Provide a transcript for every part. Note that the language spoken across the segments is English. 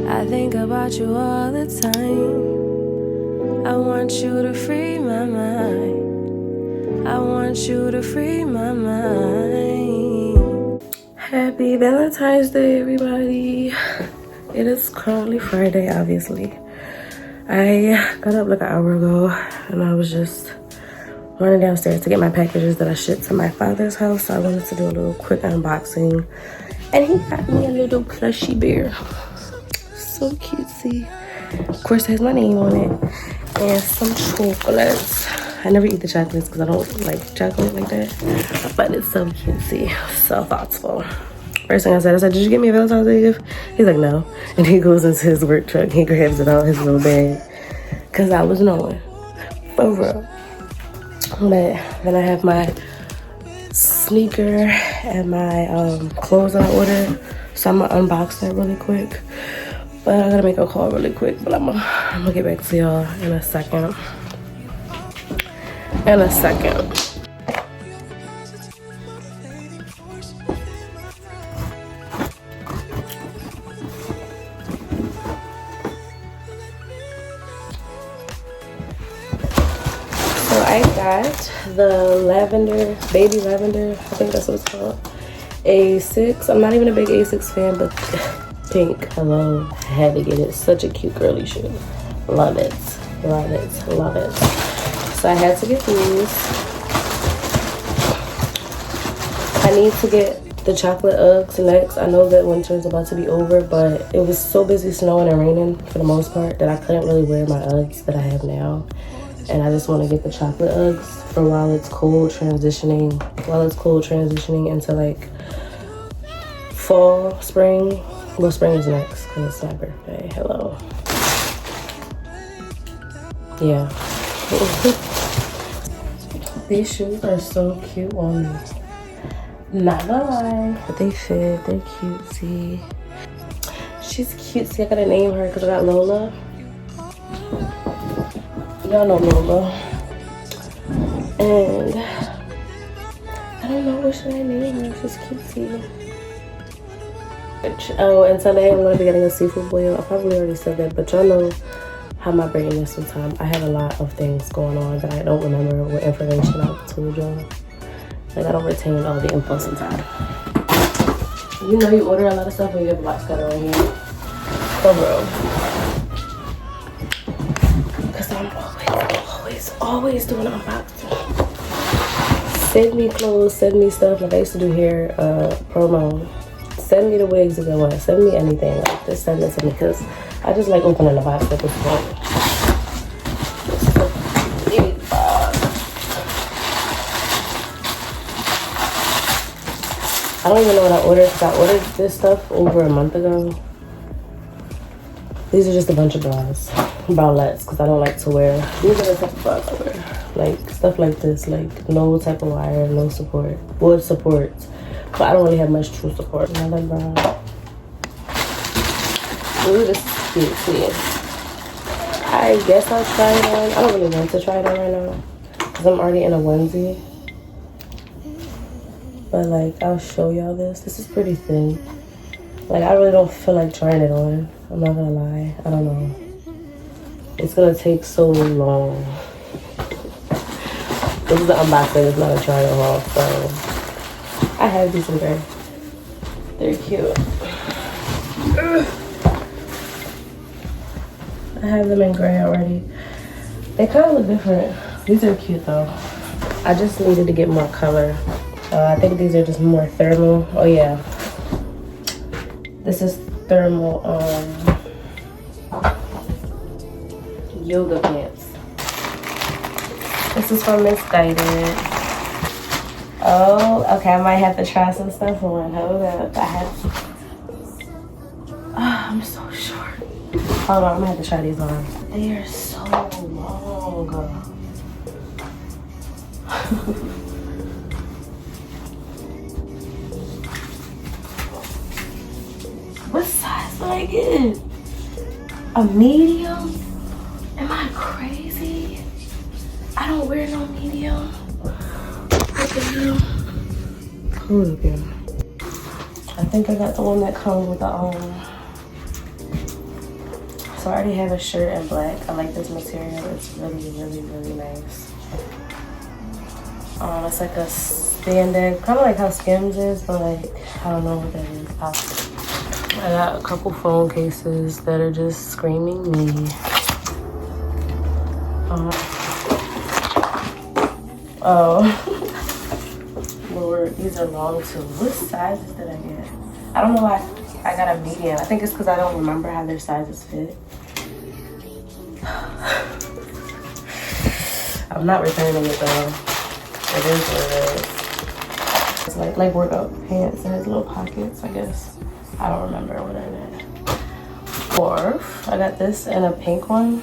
I think about you all the time. I want you to free my mind. I want you to free my mind. Happy Valentine's Day, everybody. It is currently Friday, obviously. I got up like an hour ago and I was just running downstairs to get my packages that I shipped to my father's house. So I wanted to do a little quick unboxing. And he got me a little plushy bear. So cutesy. Of course, it has my name on it. And some chocolates. I never eat the chocolates because I don't like chocolate like that. But it's so cutesy. So thoughtful. First thing I said, did you get me a Valentine's Day gift? He's like, no. And he goes into his work truck. He grabs it out his little bag. Because I was knowing. For real. But then I have my sneaker and my clothes that I ordered. So I'm going to unbox that really quick. But I got to make a call really quick. But I'm gonna get back to y'all in a second. I got the lavender, baby lavender, I think that's what it's called, A6. I'm not even a big A6 fan, but pink, hello, I had to get it. Such a cute girly shoe. Love it, love it, love it. So I had to get these. I need to get the chocolate Uggs next. I know that winter's about to be over, but it was so busy snowing and raining for the most part that I couldn't really wear my Uggs that I have now. And I just want to get the chocolate Uggs for while it's cold transitioning into like fall, spring. Well, spring is next because it's my birthday. Hello. Yeah. These shoes are so cute on me. Not gonna lie. But they fit. They're cutesy. She's cutesy. I gotta name her because I got Lola. Y'all know Lola. And I don't know, what should I name her? She's cutesy. Oh, and today I'm going to be getting a seafood boil. I probably already said that, but y'all know how my brain is sometimes. I have a lot of things going on that I don't remember what information I told y'all. Like, I don't retain all the info sometimes. You know you order a lot of stuff when you have a box cutter on here. For real. Because I'm always doing an unboxing. Send me clothes, send me stuff. Like I used to do hair promo. Send me the wigs if you want. Send me anything. Like, just send it to me because I just like opening the box at this point. It's a big box. I don't even know what I ordered because I ordered this stuff over a month ago. These are just a bunch of bras. Bralettes, because I don't like to wear. These are the type of bras I wear. Like, stuff like this. Like, no type of wire, no support. Wood support. But I don't really have much true support. Another bra. Ooh, this is cute. See? I guess I'll try it on. I don't really want to try it on right now. Because I'm already in a onesie. But, like, I'll show y'all this. This is pretty thin. Like, I really don't feel like trying it on. I'm not gonna lie. I don't know. It's gonna take so long. This is the unboxing. It's not a try on haul. So, I have these in gray. They're cute. I have them in gray already. They kind of look different. These are cute though. I just needed to get more color. I think these are just more thermal. Oh yeah. This is thermal yoga pants. This is from Misguided. Oh, okay. I might have to try some stuff on. Hold up. I'm so short. Hold on. I'm gonna have to try these on. They are so long. What size do I get? A medium? Am I crazy? I don't wear no medium. What the hell? Hold up, yeah. I think I got the one that comes with the So I already have a shirt in black. I like this material. It's really, really, really nice. It's like a spandex, kind of like how Skims is, but like, I don't know what that is. I got a couple phone cases that are just screaming me. Oh, Lord, these are long too. What sizes did I get? I don't know why I got a medium. I think it's because I don't remember how their sizes fit. I'm not returning it though. It is what it is. It's like workout pants and its little pockets, I guess. I don't remember what I did. Or I got this in a pink one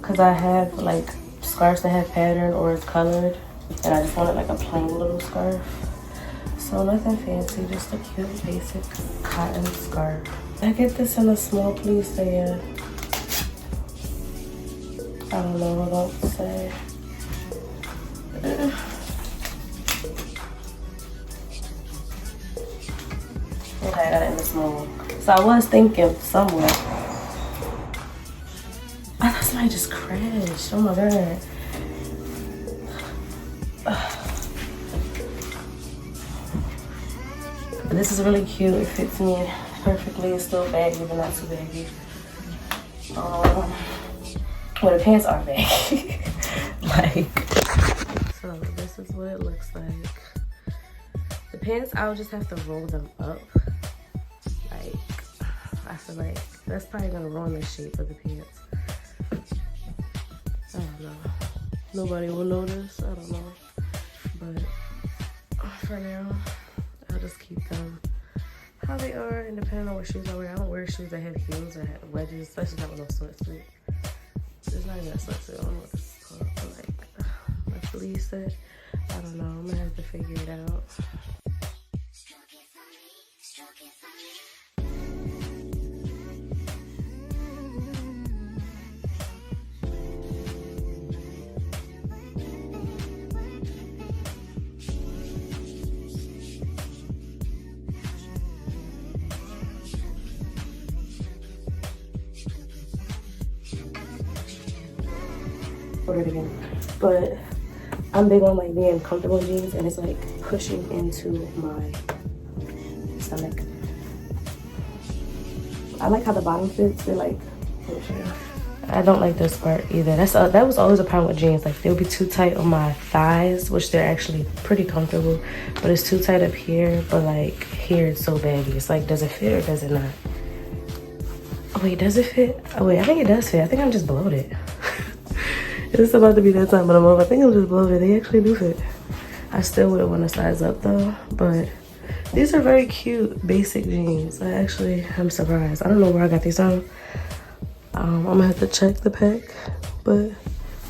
because I have like scarves that have pattern or it's colored, and I just wanted like a plain little scarf. So nothing fancy, just a cute basic cotton scarf. I get this in a small, please say yeah. I don't know what else to say. Okay, I got it in the small. So I was thinking somewhere. I thought somebody just crashed. Oh my god. But this is really cute. It fits me perfectly. It's still baggy, but not too baggy. Well, the pants are baggy. Like, so this is what it looks like. The pants, I'll just have to roll them up. Like, I feel like that's probably gonna ruin the shape of the pants. I don't know. Nobody will notice. I don't know. But for now, I'll just keep them how they are, and depending on what shoes I wear. I don't wear shoes that have heels or have wedges, especially not with no sweatsuit. It's not even a sweatsuit. I don't know what this is called. But like fleece set. I don't know. I'm gonna have to figure it out. Order it again. But I'm big on like being comfortable in jeans, and it's like pushing into my stomach. I like how the bottom fits. They're like, I don't like this part either. That was always a problem with jeans. Like they'll be too tight on my thighs, which they're actually pretty comfortable, but it's too tight up here. But like here, it's so baggy. It's like, does it fit or does it not? Oh wait, does it fit? Oh wait, I think it does fit. I think I'm just bloated. It's about to be that time, but I think I'm just bloated. They actually do fit. I still wouldn't want to size up though, but these are very cute basic jeans. I'm surprised. I don't know where I got these from. I'm gonna have to check the pack, but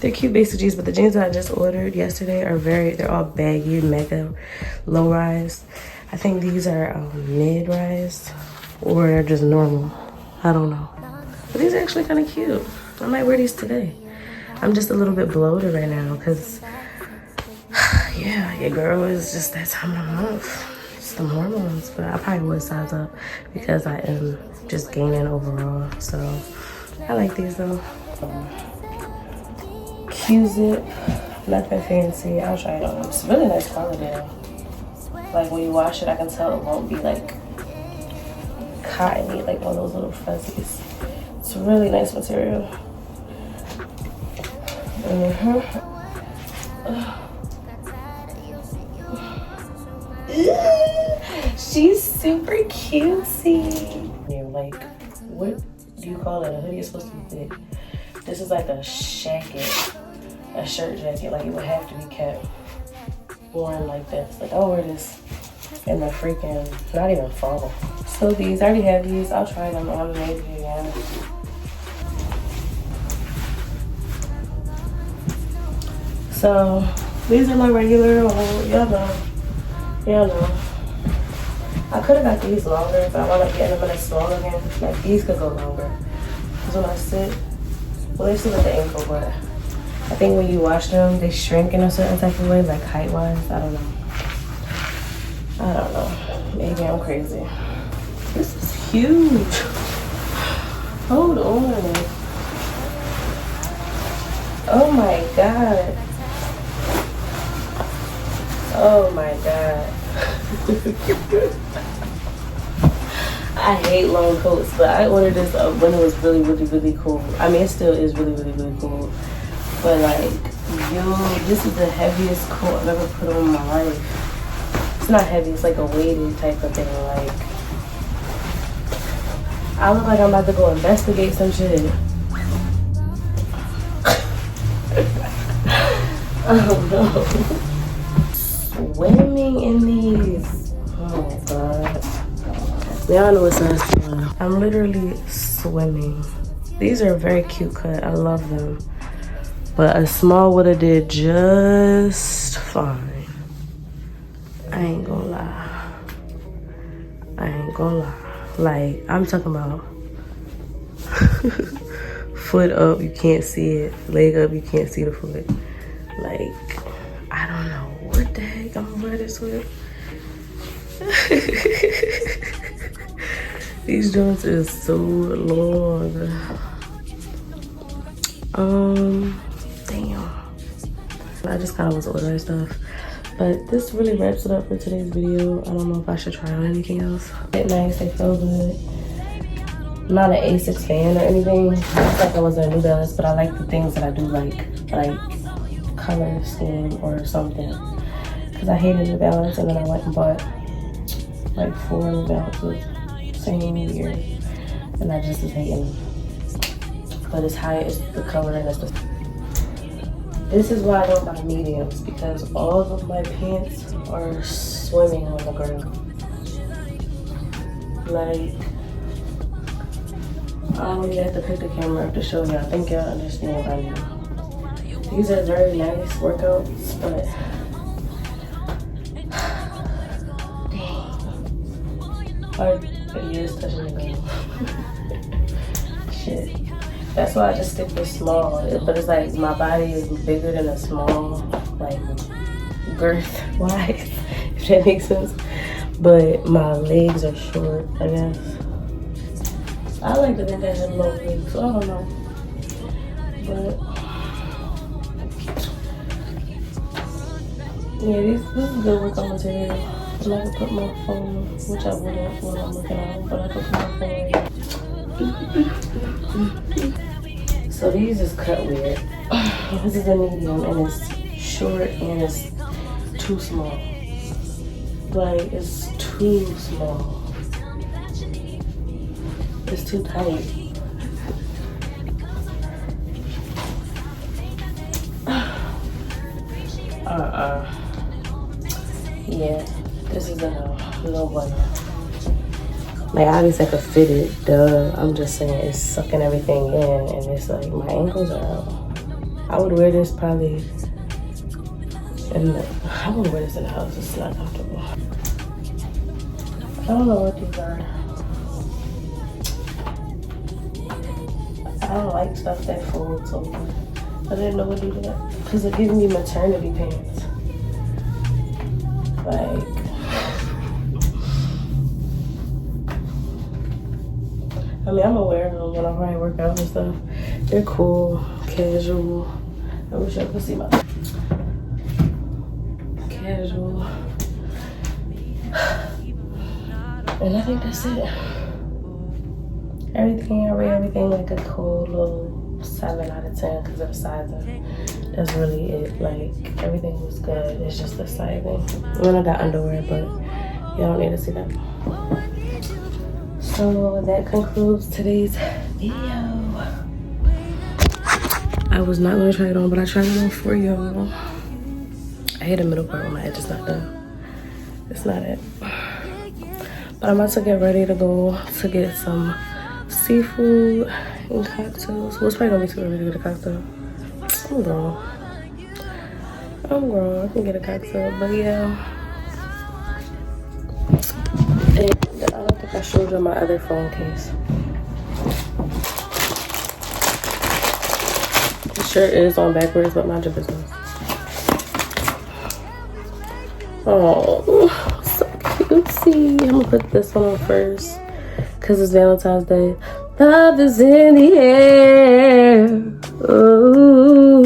they're cute basic jeans. But the jeans that I just ordered yesterday are they're all baggy, mega low rise. I think these are mid rise, or they're just normal. I don't know. But these are actually kind of cute. I might wear these today. I'm just a little bit bloated right now because, yeah, your girl is just that time of the month. It's the hormones, but I probably would size up because I am just gaining overall. So I like these though. Q-zip, nothing fancy. I'll try it on. It's really nice quality though. Like when you wash it, I can tell it won't be like cottony, like one of those little fuzzies. It's a really nice material. She's super cutesy. You're like, what do you call it? A hoodie is supposed to be thick. This is like a shacket, a shirt jacket. Like it would have to be kept worn like this. Like I'll wear this in the freaking, not even fall. So these, I already have these. I'll try them on maybe again. So these are my regular old, y'all know. I could have got these longer, but I want to get them in a small again. Like these could go longer. Because when I sit, well, they sit at the ankle, but I think when you wash them, they shrink in a certain type of way, like height-wise. I don't know. Maybe I'm crazy. This is huge. Hold on? Oh my god. Oh my god. I hate long coats, but I ordered this when it was really cool. I mean, it still is really cool. But like, yo, this is the heaviest coat I've ever put on in my life. It's not heavy, it's like a weighted type of thing. Like, I look like I'm about to go investigate some shit. Oh no. Swimming in these. Oh my god. Y'all know what's up. I'm literally swimming. These are a very cute cut. I love them. But a small would have did just fine. I ain't gonna lie. I ain't gonna lie. Like, I'm talking about foot up, you can't see it. Leg up, you can't see the foot. Like, I don't know what the heck I'm gonna wear this with. These joints is so long. Damn. I just kind of was ordering stuff. But this really wraps it up for today's video. I don't know if I should try on anything else. They're nice, they feel good. I'm not an A6 fan or anything. It's like I wasn't a New Balance, but I like the things that I do like color scheme or something. Because I hated New Balance and then I went and bought like 4 New Balances same year. And I just was hating. But it's high, it's the color and it's the... This is why I don't buy mediums, because all of my pants are swimming on the ground. Like, I don't even have to pick the camera up to show y'all. I think y'all understand by now. These are very nice workouts, but dang. Our ears touching the ground. Shit. That's why I just stick with small. But it's like my body is bigger than a small, like, girth wise, if that makes sense. But my legs are short, I guess. I like to think I have long legs, so I don't know. But yeah, this is good workout material. And I can put my phone, which I wouldn't when I'm working out, but I can put my phone. So these is cut weird. This is a medium and it's short and it's too small. Like, it's too small. It's too tight. Yeah, this is a no bueno. Like, obviously I could fit it, duh. I'm just saying it's sucking everything in and it's like my ankles are out. I would wear this probably I wouldn't wear this in the house, it's not comfortable. I don't know what these are. I don't like stuff that folds over. I didn't know what these are. Because it gives me maternity pants. Like, I mean, I'm aware of them when I probably work out and stuff. They're cool, casual. I wish I could see my casual. And I think that's it. Everything, I rate everything like a cool little 7 out of 10 because of the sizing. That's really it. Like, everything was good. It's just the sizing. And then I got underwear, but y'all don't need to see that. So that concludes today's video. I was not gonna try it on, but I tried it on for y'all. I hit the middle part when my edge is not done. It's not it. But I'm about to get ready to go to get some seafood and cocktails. Well, it's probably gonna be too early to get a cocktail. I'm grown. I can get a cocktail, but yeah. And I don't think I showed you my other phone case. The shirt is on backwards, but mind your business. Oh, so cutesy. I'm gonna put this one on first because it's Valentine's Day. Love is in the air. Ooh,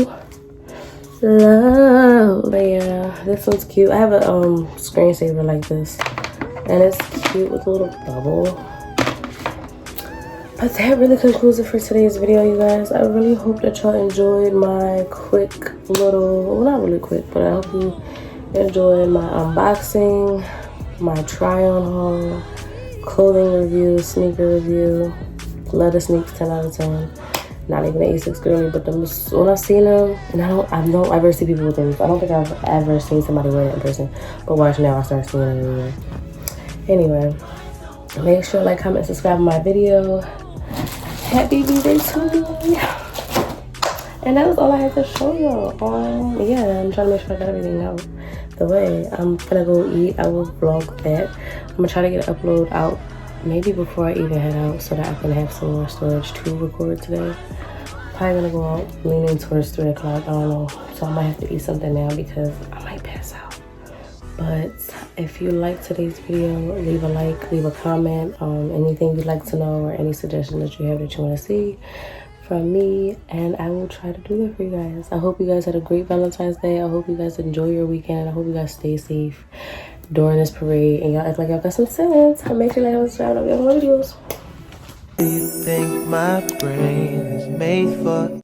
love. But yeah, this one's cute. I have a screensaver like this, and it's cute with a little bubble. But that really concludes it for today's video, you guys. I really hope that y'all enjoyed my quick little, well, not really quick, but I hope you enjoyed my unboxing, my try on haul, clothing review, sneaker review. Love the sneaks, 10 out of 10. Not even an A6 girly, but when I've seen them, and I don't ever see people with them. I don't think I've ever seen somebody wear it in person. But watch now, I start seeing it everywhere. Anyway, make sure to like, comment, subscribe to my video. Happy birthday to me. And that was all I had to show y'all. Yeah, I'm trying to make sure I got everything out the way. I'm gonna go eat. I will vlog that. I'm gonna try to get an upload out maybe before I even head out so that I can have some more storage to record today. Probably gonna go out leaning towards 3 o'clock. I don't know. So I might have to eat something now because I might pass out. But if you like today's video, leave a like, leave a comment, anything you'd like to know or any suggestions that you have that you want to see from me, and I will try to do that for you guys. I hope you guys had a great Valentine's Day. I hope you guys enjoy your weekend. I hope you guys stay safe during this parade and y'all act like y'all got some sense. Make sure you like and subscribe to my videos. Do you think my brain is made for